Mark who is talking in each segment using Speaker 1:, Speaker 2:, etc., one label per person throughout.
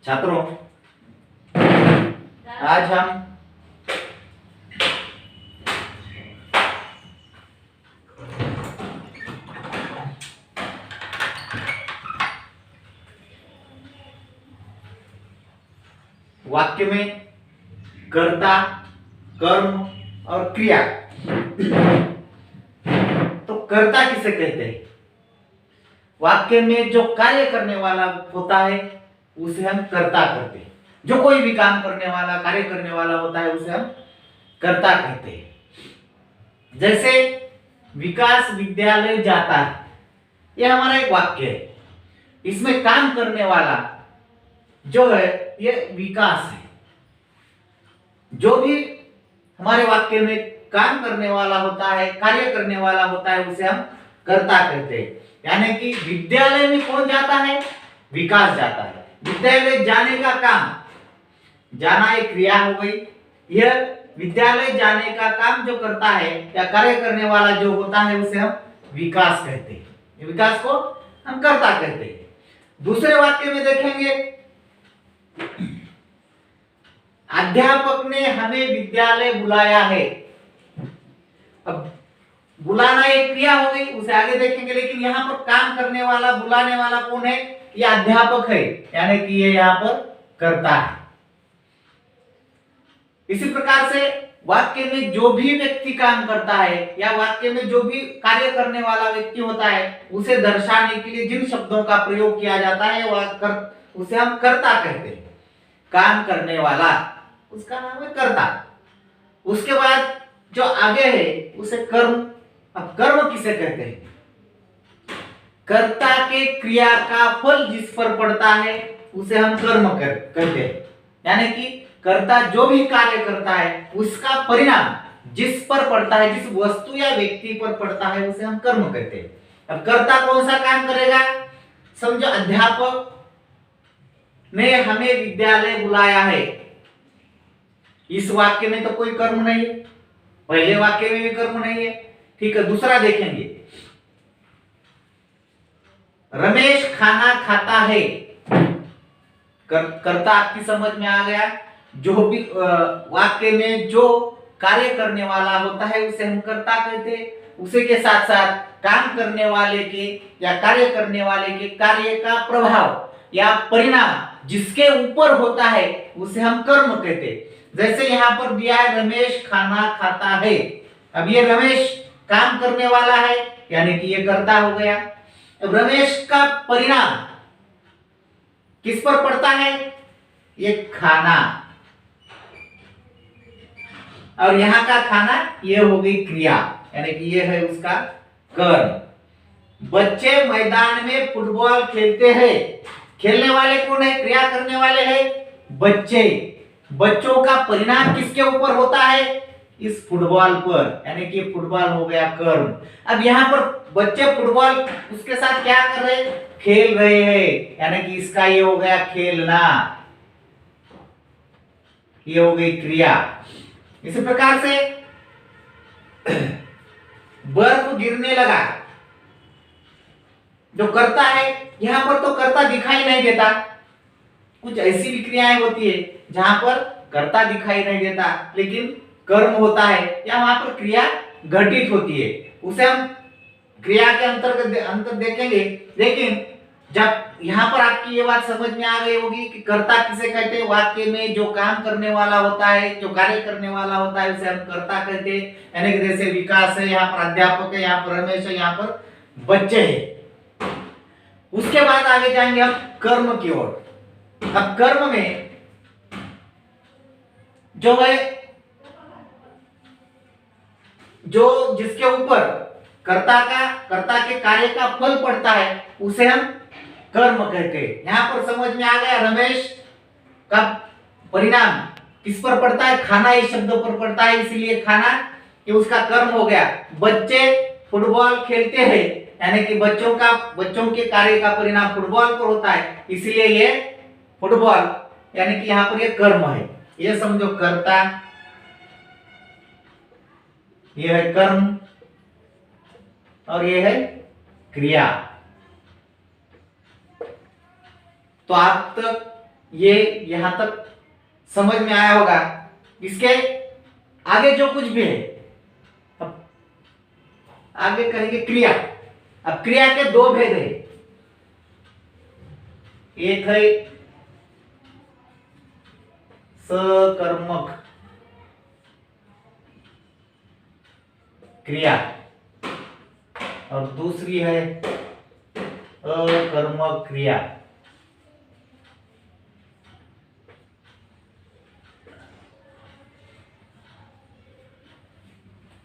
Speaker 1: छात्रों, आज हम वाक्य में कर्ता, कर्म और क्रिया। तो कर्ता किसे कहते हैं? वाक्य में जो कार्य करने वाला होता है उसे हम कर्ता कहते हैं। जो कोई भी काम करने वाला, कार्य करने वाला होता है उसे हम कर्ता कहते हैं। जैसे विकास विद्यालय जाता है, यह हमारा एक वाक्य है। इसमें काम करने वाला जो है ये विकास है। जो भी हमारे वाक्य में काम करने वाला होता है, कार्य करने वाला होता है, उसे हम कर्ता कहते हैं। यानी कि विद्यालय में कौन जाता है? विकास जाता है। विद्यालय जाने का काम, जाना एक क्रिया हो गई। यह विद्यालय जाने का काम जो करता है या कार्य करने वाला जो होता है उसे हम विकास कहते हैं। विकास को हम कर्ता कहते हैं। दूसरे वाक्य में देखेंगे, अध्यापक ने हमें विद्यालय बुलाया है। अब बुलाना एक क्रिया हो गई, उसे आगे देखेंगे, लेकिन यहाँ पर काम करने वाला, बुलाने वाला कौन है? ये अध्यापक है, यानी कि ये यहाँ पर कर्ता है। इसी प्रकार से वाक्य में जो भी व्यक्ति काम करता है या वाक्य में जो भी कार्य करने वाला व्यक्ति होता है, उसे दर्शाने के लिए जिन शब्दों का प्रयोग किया जाता है उसे हम कर्ता कहते हैं। काम करने वाला, उसका नाम है कर्ता। उसके बाद जो आगे है उसे कर्म। अब कर्म किसे कहते हैं? कर्ता के क्रिया का फल जिस पर पड़ता है उसे हम कर्म कहते हैं। यानी कि कर्ता जो भी कार्य करता है उसका परिणाम जिस पर पड़ता है, जिस वस्तु या व्यक्ति पर पड़ता है, उसे हम कर्म कहते हैं। अब कर्ता कौन सा काम करेगा? समझो अध्यापक ने हमें विद्यालय बुलाया है। इस वाक्य में तो कोई कर्म नहीं है, पहले वाक्य में भी कर्म नहीं है। ठीक है, दूसरा देखेंगे, रमेश खाना खाता है। कर्ता आपकी समझ में आ गया। जो भी वाक्य में जो कार्य करने वाला होता है उसे हम कर्ता कहते हैं। उसी के साथ साथ काम करने वाले के या कार्य करने वाले के कार्य का प्रभाव या परिणाम जिसके ऊपर होता है उसे हम कर्म कहते हैं। जैसे यहाँ पर दिया है रमेश खाना खाता है। अब ये रमेश काम करने वाला है, यानी कि ये कर्ता हो गया। अब रमेश का परिणाम किस पर पड़ता है? ये खाना, और यहाँ का खाना ये हो गई क्रिया, यानी कि ये है उसका कर्म। बच्चे मैदान में फुटबॉल खेलते हैं। खेलने वाले कौन है? क्रिया करने वाले हैं बच्चे। बच्चों का परिणाम किसके ऊपर होता है? इस फुटबॉल पर, यानी कि फुटबॉल हो गया कर्म। अब यहाँ पर बच्चे फुटबॉल उसके साथ क्या कर रहे हैं? खेल रहे हैं, यानी कि इसका ये हो गया खेलना, ये हो गई क्रिया। इसी प्रकार से बर्फ गिरने लगा, जो कर्ता है, यहां पर तो कर्ता दिखाई नहीं देता। कुछ ऐसी भी क्रियाएं होती है जहां पर कर्ता दिखाई नहीं देता लेकिन कर्म होता है या वहां पर क्रिया घटित होती है, उसे हम क्रिया के अंतर देखेंगे। लेकिन जब यहाँ पर आपकी ये बात समझ में आ गई होगी कि कर्ता किसे कहते हैं, वाक्य में जो काम करने वाला होता है, जो कार्य करने वाला होता है, उसे हम कर्ता कहते हैं। यानी कि जैसे विकास है, यहाँ पर अध्यापक है, यहाँ पर रमेश है, यहाँ पर बच्चे हैं। उसके बाद आगे जाएंगे हम कर्म की ओर। अब कर्म में जो है, जो जिसके ऊपर कर्ता के कार्य का फल पड़ता है उसे हम कर्म कहते हैं। यहां पर समझ में आ गया, रमेश का परिणाम किस पर पड़ता है? खाना इस शब्द पर पड़ता है, इसीलिए खाना ये उसका कर्म हो गया। बच्चे फुटबॉल खेलते हैं, यानी कि बच्चों के कार्य का परिणाम फुटबॉल पर होता है, इसीलिए ये फुटबॉल, यानी कि यहाँ पर ये कर्म है। ये समझो कर्ता, ये है कर्म और ये है क्रिया। तो आप तक ये यहां तक समझ में आया होगा। इसके आगे जो कुछ भी है, अब आगे कहेंगे क्रिया। अब क्रिया के दो भेद है, एक है सकर्मक क्रिया और दूसरी है अकर्मक क्रिया।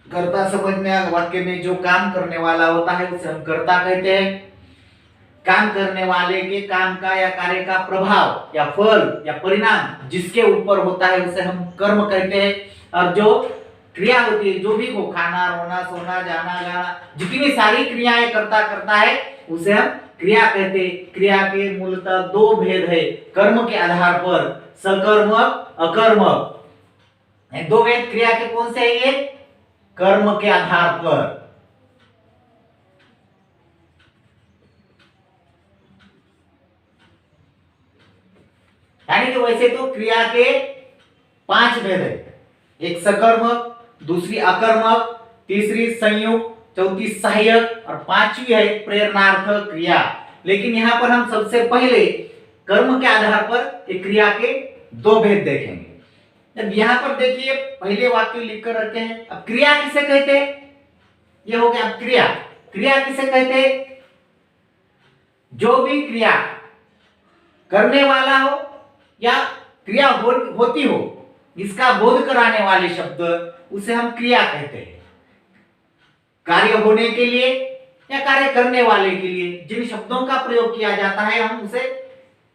Speaker 1: कर्ता समझ में वाक्य में जो काम करने वाला होता है उसे हम कर्ता कहते हैं। काम करने वाले के काम का या कार्य का प्रभाव या फल या परिणाम जिसके ऊपर होता है उसे हम कर्म कहते हैं। और जो क्रिया होती है, जो भी वो खाना, रोना, सोना, जाना, गाना, जितनी सारी क्रियाएं कर्ता करता है उसे हम क्रिया कहते हैं। क्रिया के मूलतः दो भेद है, कर्म के आधार पर सकर्मक अकर्मक। दो भेद क्रिया के कौन से है? ये कर्म के आधार पर। यानी कि वैसे तो क्रिया के 5 भेद है, एक सकर्मक, दूसरी अकर्मक, तीसरी संयुक्त, चौथी सहायक और पांचवी है प्रेरणार्थ क्रिया। लेकिन यहां पर हम सबसे पहले कर्म के आधार पर एक क्रिया के 2 भेद देखेंगे। अब यहां पर देखिए पहले वाक्य लिखकर रखे हैं। अब क्रिया किसे कहते हैं? ये हो गया। अब क्रिया, क्रिया किसे कहते हैं? जो भी क्रिया करने वाला हो या क्रिया होती हो, इसका बोध कराने वाले शब्द उसे हम क्रिया कहते हैं। कार्य होने के लिए या कार्य करने वाले के लिए जिन शब्दों का प्रयोग किया जाता है हम उसे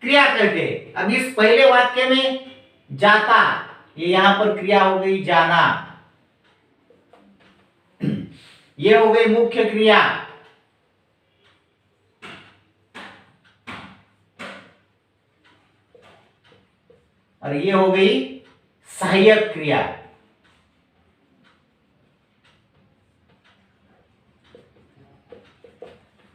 Speaker 1: क्रिया कहते हैं। अब इस पहले वाक्य में जाता, ये यहां पर क्रिया हो गई जाना। ये हो गई मुख्य क्रिया। और ये हो गई सहायक क्रिया।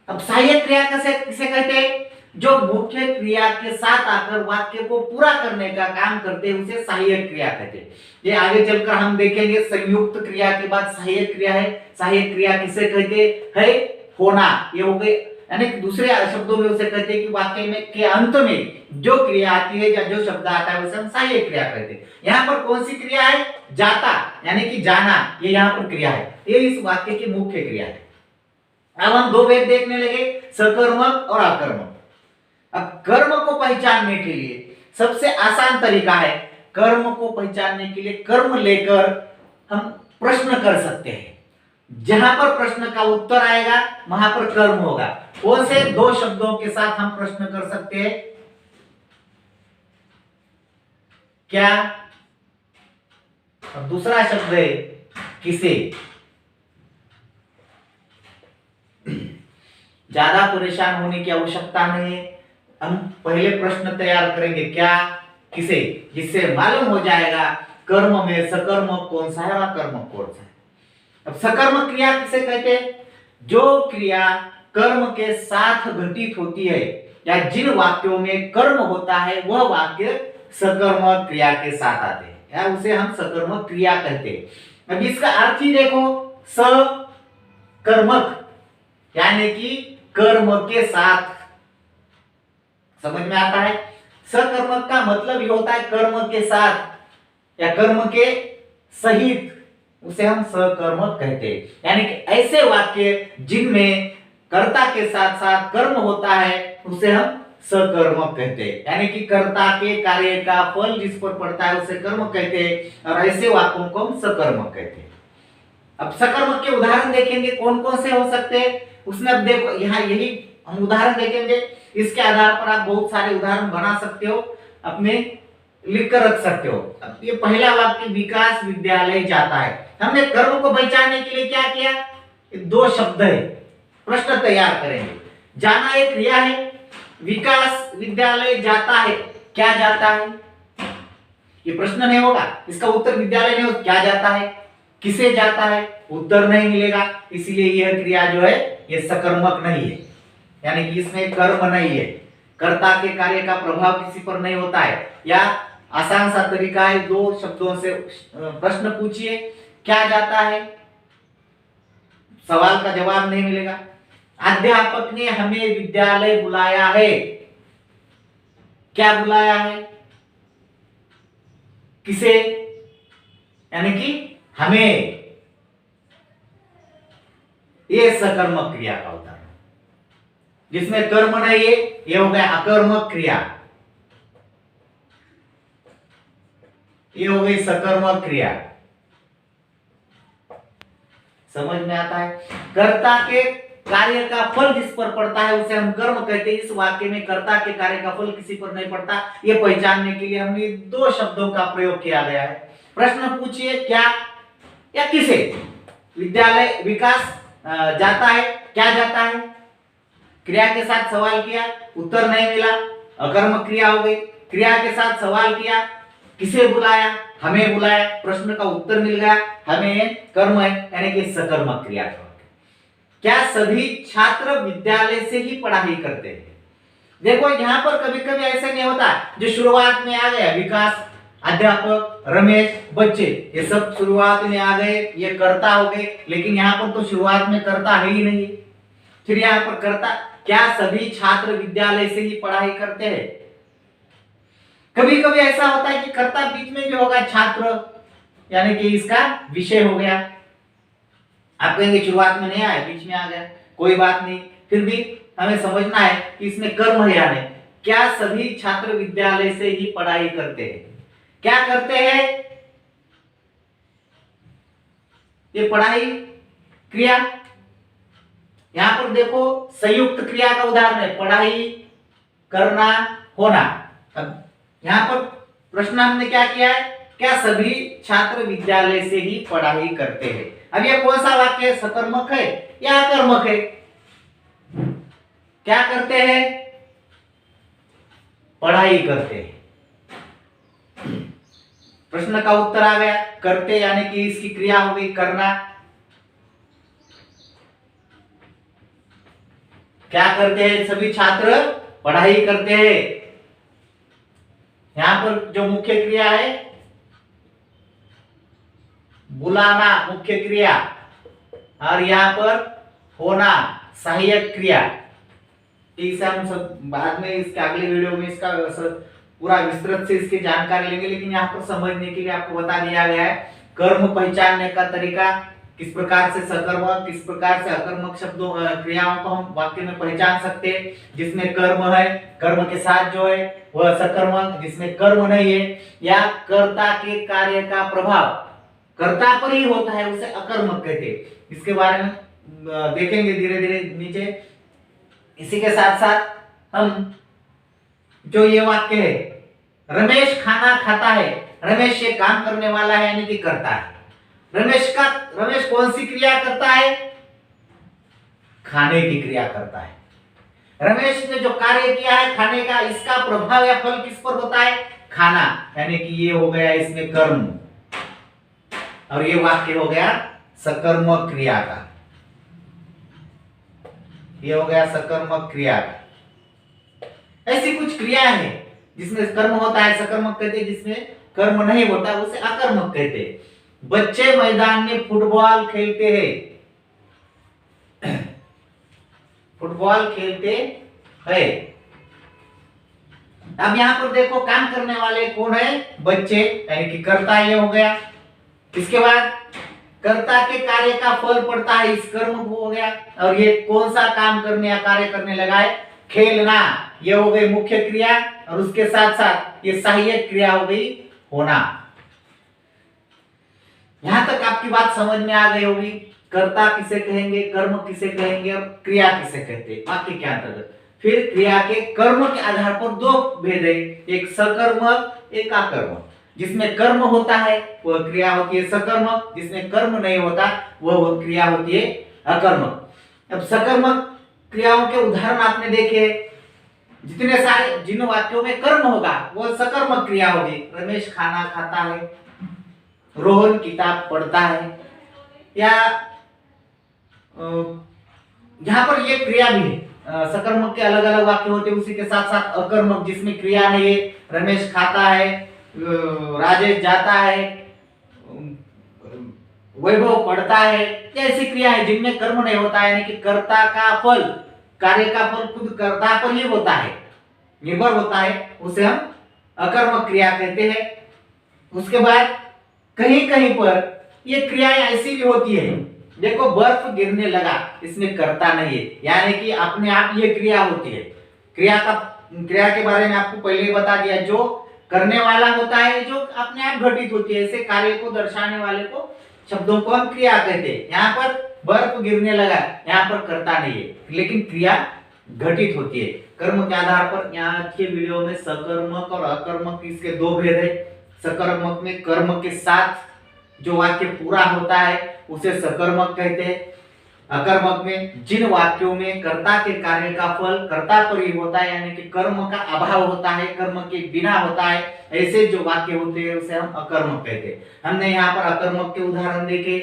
Speaker 1: अब सहायक क्रिया किसे कहते हैं? जो मुख्य क्रिया के साथ आकर वाक्य को पूरा करने का काम करते हैं उसे सहायक क्रिया कहते हैं। ये आगे चलकर हम देखेंगे। संयुक्त क्रिया के बाद सहायक क्रिया है। सहायक क्रिया किसे कहते हैं? होना। ये हो गए, यानी दूसरे शब्दों में उसे कहते हैं कि वाक्य में के अंत में जो क्रिया आती है या जो शब्द आता है उसे हम सहायक क्रिया कहते हैं। यहाँ पर कौन सी क्रिया है? जाता, यानी कि जाना, ये यहाँ पर क्रिया है। ये इस वाक्य की मुख्य क्रिया है। अब हम 2 भेद देखने लगे, सकर्मक और अकर्मक। अब कर्म को पहचानने के लिए सबसे आसान तरीका है, कर्म को पहचानने के लिए कर्म लेकर हम प्रश्न कर सकते हैं। जहां पर प्रश्न का उत्तर आएगा वहां पर कर्म होगा। कौन से 2 शब्दों के साथ हम प्रश्न कर सकते हैं? क्या? और दूसरा शब्द है किसे। ज्यादा परेशान होने की आवश्यकता नहीं है। हम पहले प्रश्न तैयार करेंगे, क्या, किसे, जिससे मालूम हो जाएगा कर्म में सकर्मक कौन सा है और अकर्मक कौन सा है। अब सकर्मक क्रिया किसे कहते हैं? जो क्रिया कर्म के साथ घटित होती है या जिन वाक्यों में कर्म होता है वह वाक्य सकर्मक क्रिया के साथ आते हैं, या उसे हम सकर्मक क्रिया कहते हैं। अब इसका अर्थ ही देखो, सकर्मक यानी कि कर्म के साथ। समझ में आता है? सकर्मक का मतलब ये होता है कर्म के साथ या कर्म के सहित, उसे हम सकर्मक कहते हैं। यानी कि ऐसे वाक्य जिनमें कर्ता के साथ साथ कर्म होता है उसे हम सकर्मक कहते हैं। यानी कि कर्ता के कार्य का फल जिस पर पड़ता है उसे कर्म कहते हैं और ऐसे वाक्यों को हम सकर्मक कहते हैं। अब सकर्मक के उदाहरण देखेंगे कौन कौन से हो सकते हैं उसमें। अब देखो यहाँ यही हम उदाहरण देखेंगे, इसके आधार पर आप बहुत सारे उदाहरण बना सकते हो, अपने लिख कर रख सकते हो। अब ये पहला वाक्य विकास विद्यालय जाता है। हमने कर्म को पहचानने के लिए क्या किया? 2 शब्द है, प्रश्न तैयार करेंगे। जाना एक क्रिया है, विकास विद्यालय जाता है, क्या जाता है? ये प्रश्न नहीं होगा, इसका उत्तर विद्यालय नहीं होगा, क्या जाता है, किसे जाता है, उत्तर नहीं मिलेगा। इसलिए यह क्रिया जो है ये सकर्मक नहीं है, यानी कि इसमें कर्म नहीं है। कर्ता के कार्य का प्रभाव किसी पर नहीं होता है। या आसान सा तरीका है, दो शब्दों से प्रश्न पूछिए, क्या जाता है, सवाल का जवाब नहीं मिलेगा। अध्यापक ने हमें विद्यालय बुलाया है, क्या बुलाया है, किसे, यानी कि हमें। ये सकर्मक क्रिया का उदाहरण, जिसमें कर्म नहीं है, ये हो गया अकर्मक क्रिया, ये हो गई सकर्मक क्रिया। समझ में आता है। कर्ता के कार्य का फल जिस पर पड़ता है उसे हम कर्म कहते हैं। इस वाक्य में कर्ता के कार्य का फल किसी पर नहीं पड़ता, ये पहचानने के लिए हमने दो शब्दों का प्रयोग किया गया है। प्रश्न पूछिए, क्या या किसे। विद्यालय विकास जाता है, क्या जाता है, क्रिया के साथ सवाल किया, उत्तर नहीं मिला, अकर्मक क्रिया हो गई। क्रिया के साथ सवाल किया, किसे बुलाया, हमें बुलाया, प्रश्न का उत्तर मिल गया, हमें कर्म है, यानी कि सकर्मक क्रिया। क्या सभी छात्र विद्यालय से ही पढ़ाई करते हैं। देखो यहाँ पर कभी कभी ऐसा नहीं होता, जो शुरुआत में आ गया विकास, अध्यापक, रमेश, बच्चे, ये सब शुरुआत में आ गए, ये कर्ता हो गए। लेकिन यहाँ पर तो शुरुआत में कर्ता है ही नहीं। फिर यहाँ पर कर्ता, क्या सभी छात्र विद्यालय से ही पढ़ाई करते हैं। कभी कभी ऐसा होता है कि कर्ता बीच में भी होगा, छात्र, यानी कि इसका विषय हो गया। आप कहेंगे शुरुआत में नहीं आया, बीच में आ गया, कोई बात नहीं, फिर भी हमें समझना है कि इसमें कर्म है या नहीं। क्या सभी छात्र विद्यालय से ही पढ़ाई करते हैं, क्या करते हैं, ये पढ़ाई क्रिया। यहां पर देखो संयुक्त क्रिया का उदाहरण है, पढ़ाई, करना, होना। अब यहां पर प्रश्न हमने क्या किया है, क्या सभी छात्र विद्यालय से ही पढ़ाई करते हैं। अब ये कौन सा वाक्य है, सकर्मक है या अकर्मक है। क्या करते हैं, पढ़ाई करते हैं। प्रश्न का उत्तर आ गया, करते, यानी कि इसकी क्रिया हो गई करना। क्या करते हैं, सभी छात्र पढ़ाई करते हैं। यहां पर जो मुख्य क्रिया है, बुलाना मुख्य क्रिया, और यहां पर होना सहायक क्रिया। इसे हम सब बाद में इसके अगले वीडियो में इसका पूरा विस्तृत से इसकी जानकारी लेंगे, लेकिन यहाँ पर समझने के लिए आपको बता दिया गया है कर्म पहचानने का तरीका, किस प्रकार से सकर्मक, किस प्रकार से अकर्मक शब्दों क्रियाओं को हम वाक्य में पहचान सकते हैं। जिसमें कर्म है, कर्म के साथ जो है वह सकर्मक, जिसमें कर्म नहीं है या कर्ता के कार्य का प्रभाव कर्ता पर ही होता है उसे अकर्मक कहते हैं। इसके बारे में देखेंगे धीरे धीरे नीचे। इसी के साथ साथ हम जो ये वाक्य है, रमेश खाना खाता है, रमेश ये काम करने वाला है, यानी कि करता है। रमेश कौन सी क्रिया करता है, खाने की क्रिया करता है। रमेश ने जो कार्य किया है खाने का, इसका प्रभाव या फल किस पर होता है, खाना, यानी कि ये हो गया इसमें कर्म, और ये वाक्य हो गया सकर्मक क्रिया का। ये हो गया सकर्मक क्रिया का। ऐसी कुछ क्रिया है जिसमें कर्म होता है सकर्मक कहते हैं, जिसमें कर्म नहीं होता उसे अकर्मक कहते हैं। बच्चे मैदान में फुटबॉल खेलते हैं, फुटबॉल खेलते हैं। अब यहां पर देखो काम करने वाले कौन है, बच्चे, यानी कि कर्ता ये हो गया। इसके बाद कर्ता के कार्य का फल पड़ता है, इस कर्म हो गया। और ये कौन सा काम करने या कार्य करने लगा है, खेलना, ये हो गई मुख्य क्रिया। और उसके साथ साथ ये सहायक क्रिया हो गई होना। यहां तक आपकी बात समझ में आ गई होगी, कर्ता किसे कहेंगे, कर्म किसे कहेंगे और क्रिया किसे कहते हैं वाक्य के अंतर्गत। फिर क्रिया के कर्म के आधार पर दो भेद है, एक सकर्मक, एक अकर्मक। जिसमें कर्म होता है वह क्रिया होती है सकर्मक, जिसमें कर्म नहीं होता वह क्रिया होती है अकर्मक। अब सकर्मक क्रियाओं के उदाहरण आपने देखे, जितने सारे जिन वाक्यों में कर्म होगा वह सकर्मक क्रिया होगी। रमेश खाना खाता है, रोहन किताब पढ़ता है, या यहाँ पर यह क्रिया भी है, सकर्मक के अलग अलग वाक्य होते हैं, उसी के साथ साथ अकर्मक जिसमें क्रिया नहीं है, रमेश खाता है, राजेश जाता है, वैभव पढ़ता है, ऐसी क्रिया है जिनमें कर्म नहीं होता है, यानी कि कर्ता का फल, कार्य का फल खुद कर्ता पर ही होता है, निर्भर होता है, उसे हम अकर्मक क्रिया कहते हैं। उसके बाद कहीं कहीं पर ये क्रियाएं ऐसी भी होती है, देखो बर्फ गिरने लगा, इसमें कर्ता नहीं है, यानी कि अपने आप ये क्रिया होती है। क्रिया के बारे में आपको पहले ही बता दिया, जो करने वाला होता है, जो अपने आप घटित होती है, ऐसे कार्य को दर्शाने वाले को शब्दों को हम क्रिया कहते हैं। यहाँ पर बर्फ गिरने लगा, यहाँ पर कर्ता नहीं है, लेकिन क्रिया घटित होती है कर्म के आधार पर। यहाँ के वीडियो में सकर्मक और अकर्मक इसके दो भेद है। सकर्मक में कर्म के साथ जो वाक्य पूरा होता है उसे सकर्मक कहते हैं। अकर्मक में जिन वाक्यों में कर्ता के कार्य का फल कर्ता पर ही होता है, यानी कि कर्म का अभाव होता है, कर्म के बिना होता है, ऐसे जो वाक्य होते हैं उसे हम अकर्मक कहते हैं। हमने यहाँ पर अकर्मक के उदाहरण देखे,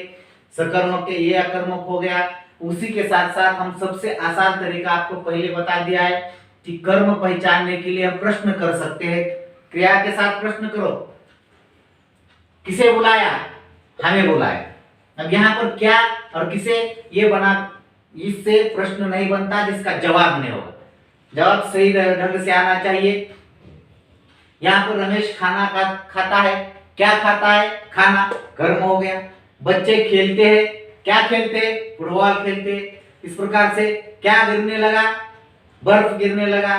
Speaker 1: सकर्मक के ये अकर्मक हो गया। उसी के साथ साथ हम सबसे आसान तरीका आपको पहले बता दिया है कि कर्म पहचानने के लिए हम प्रश्न कर सकते हैं। क्रिया के साथ प्रश्न करो, किसे बुलाया, हमें बुलाया। अब यहाँ पर क्या और किसे ये बना, इससे प्रश्न नहीं बनता जिसका जवाब नहीं होगा। जवाब सही ढंग से आना चाहिए। यहाँ पर रमेश खाना खाता है, क्या खाता है, खाना, कर्म हो गया। बच्चे खेलते हैं, क्या खेलते हैं, फुटबॉल खेलते हैं। इस प्रकार से क्या गिरने लगा, बर्फ गिरने लगा,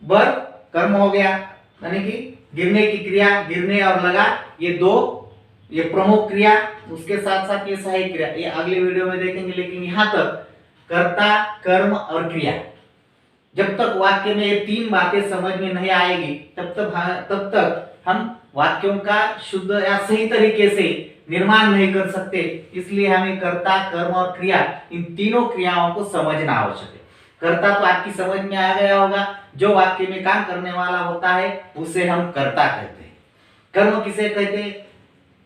Speaker 1: बर्फ कर्म हो गया, यानी कि गिरने की क्रिया, गिरने और लगा ये दो, ये प्रमुख क्रिया। उसके साथ साथ ये सहायक क्रिया, ये अगले वीडियो में देखेंगे। लेकिन यहाँ तक कर्ता, कर्म और क्रिया, जब तक वाक्य में ये तीन बातें समझ में नहीं आएगी तब तक हम वाक्यों का शुद्ध या सही तरीके से निर्माण नहीं कर सकते। इसलिए हमें कर्ता, कर्म और क्रिया, इन तीनों क्रियाओं को समझना आवश्यक है। कर्ता तो आपकी समझ में आ गया होगा, जो वाक्य में काम करने वाला होता है उसे हम कर्ता कहते हैं। कर्म किसे कहते हैं,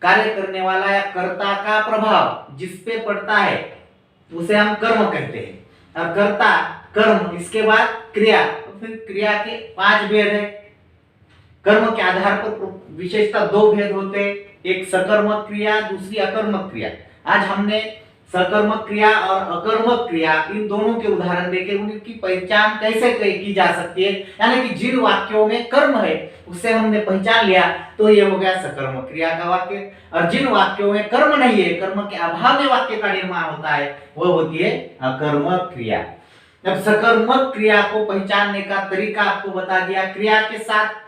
Speaker 1: कार्य करने वाला या कर्ता का प्रभाव जिस पे पड़ता है उसे हम कर्म कहते हैं। और कर्ता, कर्म, इसके बाद क्रिया, तो फिर क्रिया के 5 भेद है। कर्म के आधार पर विशेषता 2 भेद होते हैं, एक सकर्मक क्रिया, दूसरी अकर्मक क्रिया। आज हमने सकर्मक क्रिया और अकर्मक क्रिया इन दोनों के उदाहरण देखे, उनकी पहचान कैसे की जा सकती है, यानी कि जिन वाक्यों में कर्म है उसे हमने पहचान लिया तो ये हो गया सकर्मक क्रिया का वाक्य। और जिन वाक्यों में कर्म नहीं है, कर्म के अभाव में वाक्य का निर्माण होता है, वो होती है अकर्मक क्रिया। अब सकर्मक क्रिया को पहचानने का तरीका आपको बता दिया। क्रिया के साथ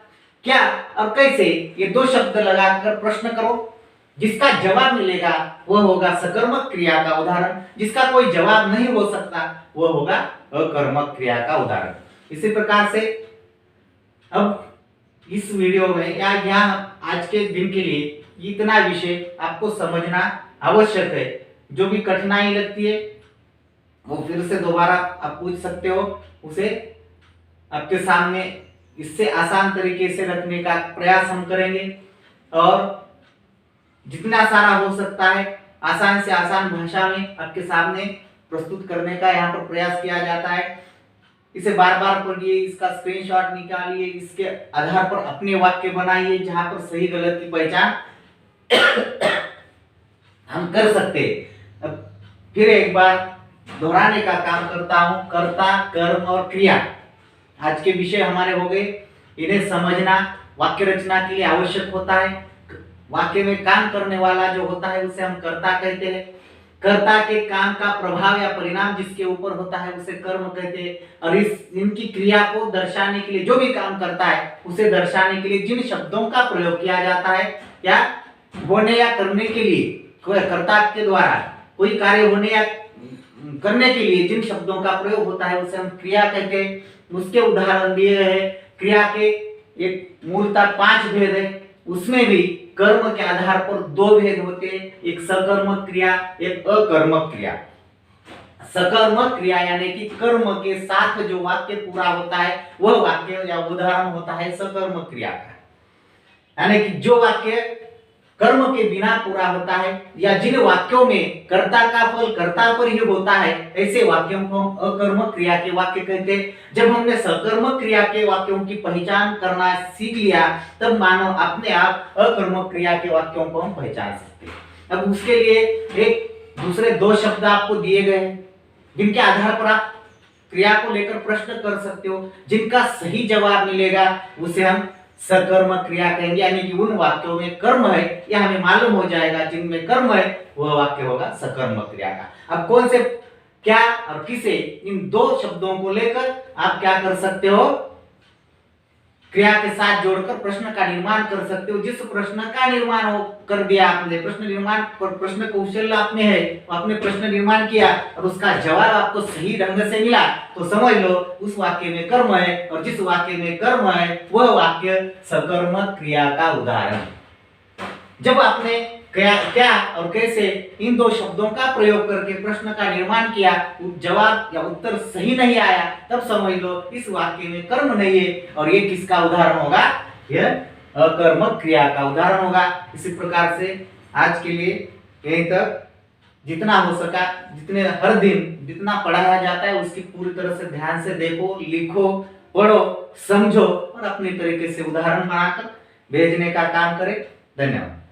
Speaker 1: क्या और कैसे, ये 2 शब्द लगाकर प्रश्न करो, जिसका जवाब मिलेगा वह होगा सकर्मक क्रिया का उदाहरण, जिसका कोई जवाब नहीं हो सकता वह होगा अकर्मक क्रिया का उदाहरण। इसी प्रकार से अब इस वीडियो में या यहाँ आज के दिन के लिए इतना विषय आपको समझना आवश्यक है। जो भी कठिनाई लगती है वो फिर से दोबारा आप पूछ सकते हो, उसे आपके सामने इससे आसान तरीके से रखने का प्रयास हम करेंगे और जितना सारा हो सकता है आसान से आसान भाषा में आपके सामने प्रस्तुत करने का यहाँ पर प्रयास किया जाता है। इसे बार बार पढ़िए, इसका स्क्रीनशॉट निकालिए, इसके आधार पर अपने वाक्य बनाइए जहां पर सही गलत की पहचान हम कर सकते हैं। अब फिर एक बार दोहराने का काम करता हूं, कर्ता, कर्म और क्रिया आज के विषय हमारे हो गए। इन्हें समझना वाक्य रचना के लिए आवश्यक होता है। वाक्य में काम करने वाला जो होता है उसे हम कर्ता कहते हैं। कर्ता के काम का प्रभाव या परिणाम जिसके ऊपर होता है उसे कर्म कहते हैं। और इनकी क्रिया को दर्शाने के लिए, जो भी काम करता है उसे दर्शाने के लिए जिन शब्दों का प्रयोग किया जाता है, या होने या करने के लिए, कर्ता के द्वारा कोई कार्य होने या करने के लिए जिन शब्दों का प्रयोग होता है उसे हम क्रिया कहते हैं। उसके उदाहरण दिए गए हैं। क्रिया के एक मूलतः 5 भेद है, उसमें भी कर्म के आधार पर 2 भेद होते हैं, एक सकर्मक क्रिया, एक अकर्मक क्रिया। सकर्मक क्रिया यानी कि कर्म के साथ जो वाक्य पूरा होता है वह वाक्य या उदाहरण होता है सकर्मक क्रिया का। यानी कि जो वाक्य कर्म के बिना पूरा होता है, या जिन वाक्यों में कर्ता का फल कर्ता पर ही होता है, ऐसे वाक्यों को हम अकर्म क्रिया के वाक्य कहते हैं। जब हमने सकर्म क्रिया के वाक्यों की पहचान करना सीख लिया, तब मानो अपने आप अकर्म क्रिया के वाक्यों को हम पहचान सकते हैं। अब उसके लिए एक दूसरे दो शब्द आपको दिए गए हैं, जिनके आधार पर आप क्रिया को लेकर प्रश्न कर सकते हो। जिनका सही जवाब मिलेगा उसे हम सकर्म क्रिया कहेंगे, यानी कि उन वाक्यों में कर्म है यह हमें मालूम हो जाएगा, जिनमें कर्म है वह वाक्य होगा सकर्म क्रिया का। अब कौन से, क्या और किसे, इन दो शब्दों को लेकर आप क्या कर सकते हो, क्रिया के साथ जोड़कर प्रश्न का निर्माण कर सकते हो। जिस प्रश्न का निर्माण हो कर दिया आपने, प्रश्न निर्माण प्रश्न कौशल आप में है, आपने प्रश्न निर्माण किया और उसका जवाब आपको सही ढंग से मिला, तो समझ लो उस वाक्य में कर्म है, और जिस वाक्य में कर्म है वह वाक्य सकर्म क्रिया का उदाहरण। जब आपने क्या और कैसे इन दो शब्दों का प्रयोग करके प्रश्न का निर्माण किया, जवाब या उत्तर सही नहीं आया, तब समझ लो इस वाक्य में कर्म नहीं है, और ये किसका उदाहरण होगा, यह अकर्मक क्रिया का उदाहरण होगा। इसी प्रकार से आज के लिए यहीं तक, जितना हो सका, जितने हर दिन जितना पढ़ाया जाता है उसकी पूरी तरह से ध्यान से देखो, लिखो, पढ़ो, समझो और अपने तरीके से उदाहरण बनाकर भेजने का काम करें। धन्यवाद।